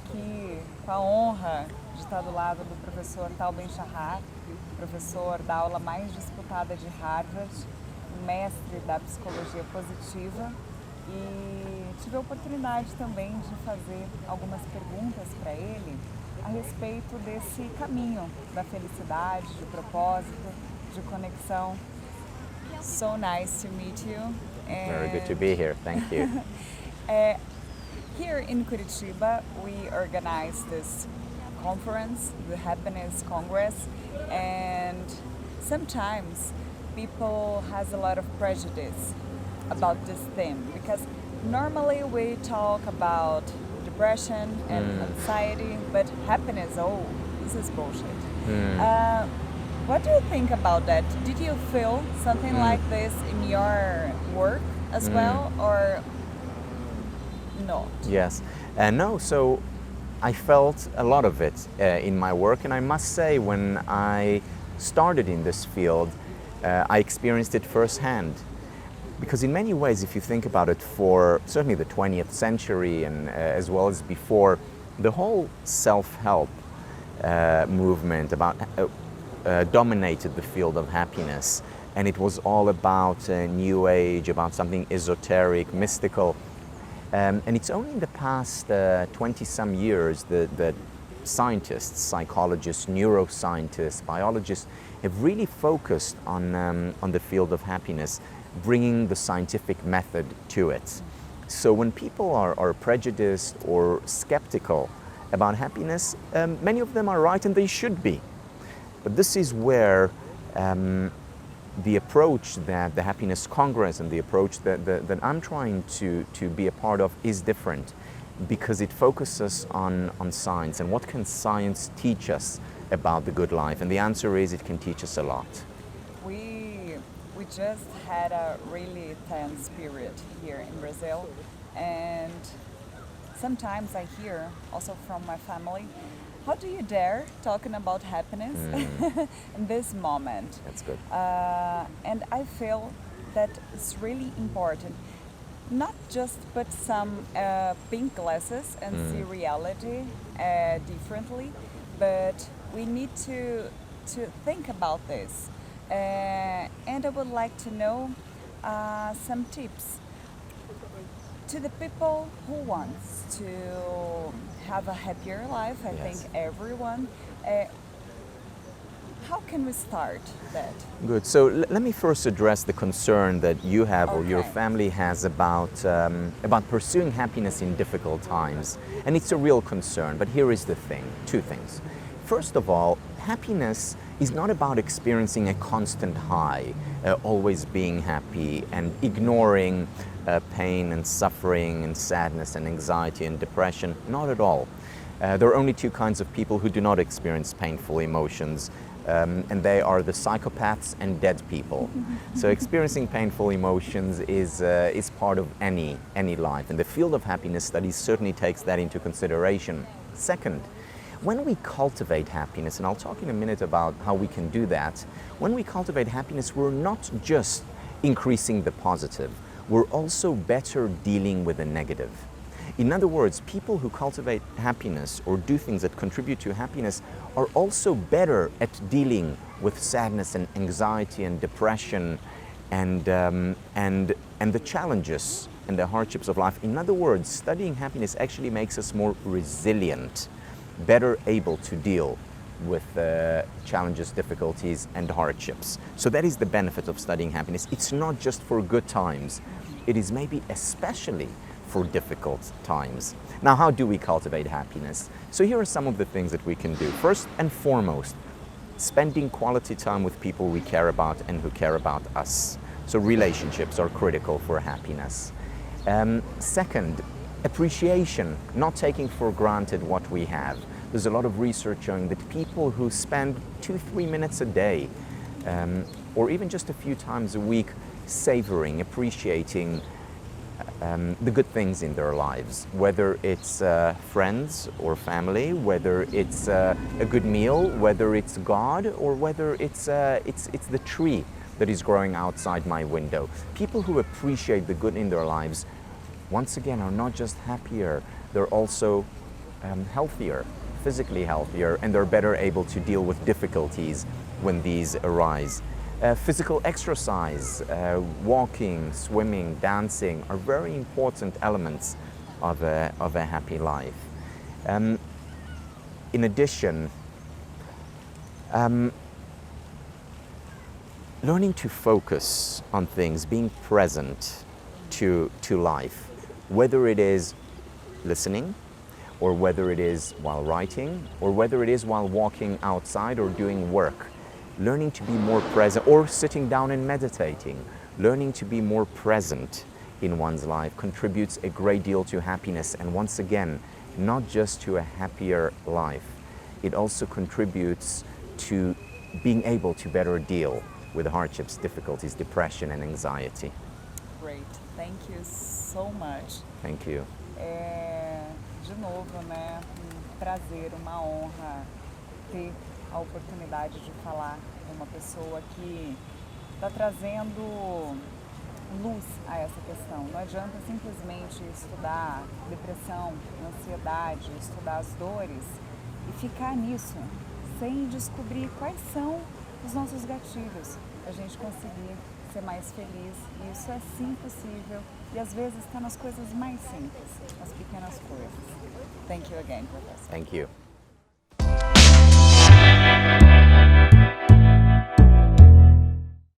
aqui com a honra de estar do lado do professor Tal Ben Shahar, professor da aula mais disputada de Harvard, mestre da psicologia positiva, e tive a oportunidade também de fazer algumas perguntas para ele a respeito desse caminho da felicidade, de propósito, de conexão. So nice to meet you. Very good to be here, thank you. Here in Curitiba, we organize this conference, the Happiness Congress, and sometimes people has a lot of prejudice about this theme because normally we talk about depression and anxiety, but happiness, oh, this is bullshit. What do you think about that? Did you feel something like this in your work as well, or not? Yes, no, so I felt a lot of it in my work, and I must say when I started in this field, I experienced it firsthand. Because in many ways, if you think about it, for certainly the 20th century and as well as before, the whole self-help movement dominated the field of happiness. And it was all about New Age, about something esoteric, mystical. And it's only in the past 20-some years that scientists, psychologists, neuroscientists, biologists have really focused on the field of happiness, bringing the scientific method to it. So when people are prejudiced or skeptical about happiness, many of them are right, and they should be. But this is where the approach that the Happiness Congress and the approach that I'm trying to be a part of is different, because it focuses on science and what can science teach us about the good life. And the answer is it can teach us a lot. We just had a really tense period here in Brazil, and sometimes I hear also from my family, how do you dare talking about happiness in this moment? That's good. And I feel that it's really important, not just put some pink glasses and see reality differently, but we need to think about this. And I would like to know some tips to the people who wants to have a happier life. I think everyone. How can we start that? Good. So let me first address the concern that you have or your family has about pursuing happiness in difficult times. And it's a real concern, but here is the thing, two things. First of all, happiness is not about experiencing a constant high, always being happy and ignoring pain and suffering and sadness and anxiety and depression. Not at all. There are only two kinds of people who do not experience painful emotions, and they are the psychopaths and dead people. So experiencing painful emotions is part of any life, and the field of happiness studies certainly takes that into consideration. Second, when we cultivate happiness, and I'll talk in a minute about how we can do that, when we cultivate happiness, we're not just increasing the positive, we're also better dealing with the negative. In other words, people who cultivate happiness or do things that contribute to happiness are also better at dealing with sadness and anxiety and depression and the challenges and the hardships of life. In other words, studying happiness actually makes us more resilient, better able to deal with challenges, difficulties, and hardships. So that is the benefit of studying happiness. It's not just for good times. It is maybe especially for difficult times. Now, how do we cultivate happiness? So here are some of the things that we can do. First and foremost, spending quality time with people we care about and who care about us. So relationships are critical for happiness. Second, appreciation, not taking for granted what we have. There's a lot of research showing that people who spend 2-3 minutes a day, or even just a few times a week, savoring, appreciating the good things in their lives, whether it's friends or family, whether it's a good meal, whether it's God, or whether it's the tree that is growing outside my window. People who appreciate the good in their lives, once again, are not just happier, they're also healthier, physically healthier, and they're better able to deal with difficulties when these arise. Physical exercise, walking, swimming, dancing are very important elements of a happy life. In addition, learning to focus on things, being present to life, whether it is listening, or whether it is while writing, or whether it is while walking outside or doing work. Learning to be more present, or sitting down and meditating. Learning to be more present in one's life contributes a great deal to happiness, and once again, not just to a happier life, it also contributes to being able to better deal with hardships, difficulties, depression and anxiety. Great, thank you so much. Thank you. De novo, né, prazer, uma honra ter a oportunidade de falar com uma pessoa que está trazendo luz a essa questão. Não adianta simplesmente estudar depressão, ansiedade, estudar as dores e ficar nisso, sem descobrir quais são os nossos gatilhos, para a gente conseguir ser mais feliz. E isso é sim possível e às vezes está nas coisas mais simples, nas pequenas coisas. Thank you again, Professor. Thank you.